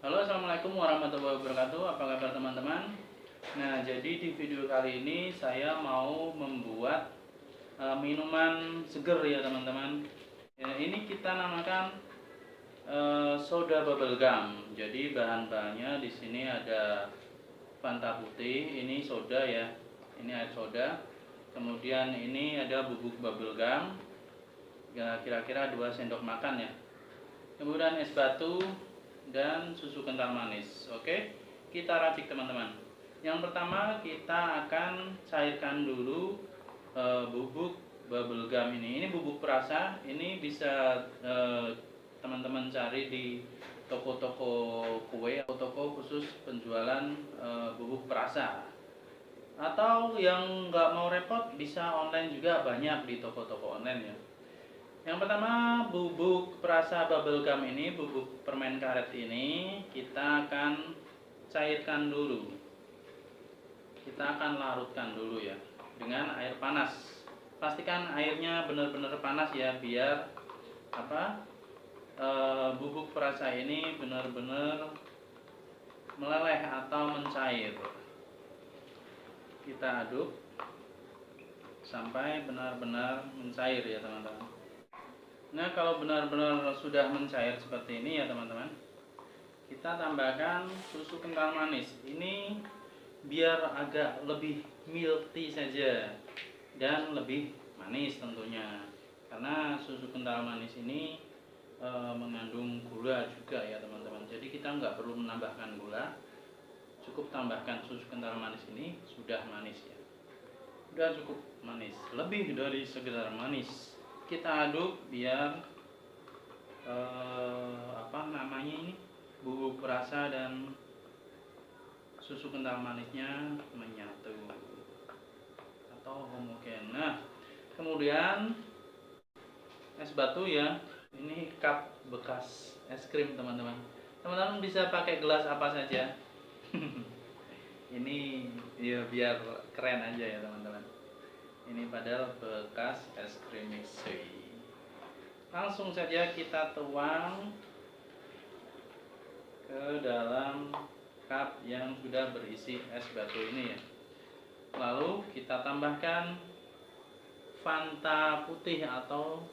Halo, assalamualaikum warahmatullahi wabarakatuh. Apa kabar teman-teman? Nah, jadi di video kali ini saya mau membuat minuman seger ya teman-teman. Ya, ini kita namakan soda bubble gum. Jadi bahan-bahannya di sini ada Fanta putih, ini soda ya. Ini air soda. Kemudian ini ada bubuk bubble gum. Ya, kira-kira 2 sendok makan ya. Kemudian es batu dan susu kental manis. Oke, kita racik teman-teman. Yang pertama kita akan cairkan dulu bubuk bubble gum ini. Ini bubuk perasa. Ini bisa teman-teman cari di toko-toko kue atau toko khusus penjualan bubuk perasa. Atau yang nggak mau repot bisa online juga, banyak di toko-toko online ya. Yang pertama, bubuk perasa bubble gum ini, bubuk permen karet ini kita akan cairkan dulu. Kita akan larutkan dulu ya dengan air panas. Pastikan airnya benar-benar panas ya, biar bubuk perasa ini benar-benar meleleh atau mencair. Kita aduk sampai benar-benar mencair ya teman-teman. Nah, kalau benar-benar sudah mencair seperti ini ya teman-teman, kita tambahkan susu kental manis. Ini biar agak lebih milky saja dan lebih manis tentunya. Karena susu kental manis ini mengandung gula juga ya teman-teman. Jadi kita nggak perlu menambahkan gula, cukup tambahkan susu kental manis ini sudah manis ya. Sudah cukup manis, lebih dari sekedar manis. Kita aduk biar ini bubuk perasa dan susu kental manisnya menyatu atau homogen. Nah, kemudian es batu ya, ini cup bekas es krim teman-teman. Teman-teman bisa pakai gelas apa saja. Ini ya biar keren aja ya teman-teman. Ini padahal bekas es krim mixi. Langsung saja kita tuang ke dalam cup yang sudah berisi es batu ini ya. Lalu kita tambahkan Fanta putih atau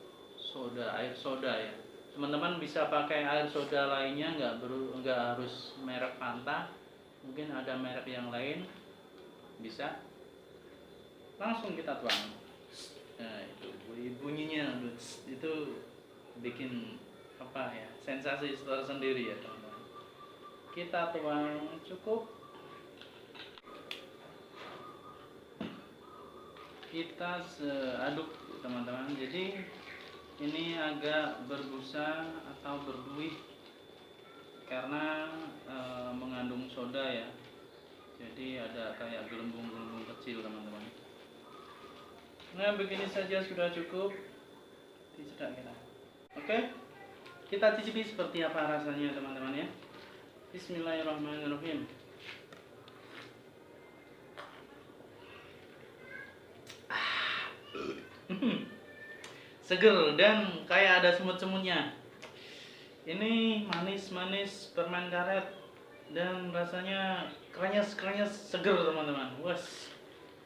air soda ya. Teman-teman bisa pakai air soda lainnya, nggak harus merek Fanta. Mungkin ada merek yang lain, bisa. Langsung kita tuang. Nah, itu bunyinya itu bikin sensasi tersendiri ya teman-teman. Kita tuang cukup. Kita aduk teman-teman. Jadi ini agak berbusa atau berbuih karena mengandung soda ya. Jadi ada kayak gelembung-gelembung kecil teman-teman. Nah, begini saja sudah cukup. Dicetak kita. Oke, kita cicipi seperti apa rasanya teman-teman ya. Bismillahirrahmanirrahim. Seger dan kayak ada semut-semutnya. Ini manis-manis permen karet dan rasanya krenyes-krenyes seger teman-teman. Wes,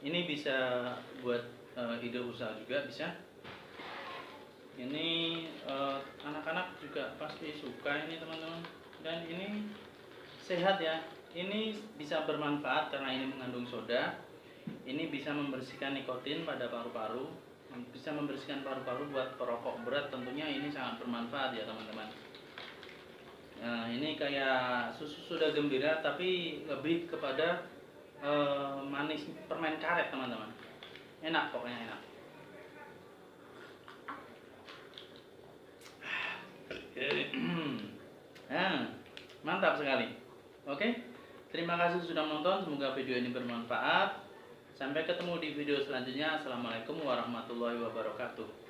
ini bisa buat ide usaha juga bisa. Ini anak-anak juga pasti suka ini teman-teman. Dan ini sehat ya. Ini bisa bermanfaat karena ini mengandung soda. Ini bisa membersihkan nikotin pada paru-paru, bisa membersihkan paru-paru buat perokok berat. Tentunya ini sangat bermanfaat ya teman-teman. Nah, ini kayak susu sudah gembira tapi lebih kepada manis permen karet teman-teman. Enak, pokoknya enak. Nah, mantap sekali. Oke, terima kasih sudah menonton. Semoga video ini bermanfaat. Sampai ketemu di video selanjutnya. Assalamualaikum warahmatullahi wabarakatuh.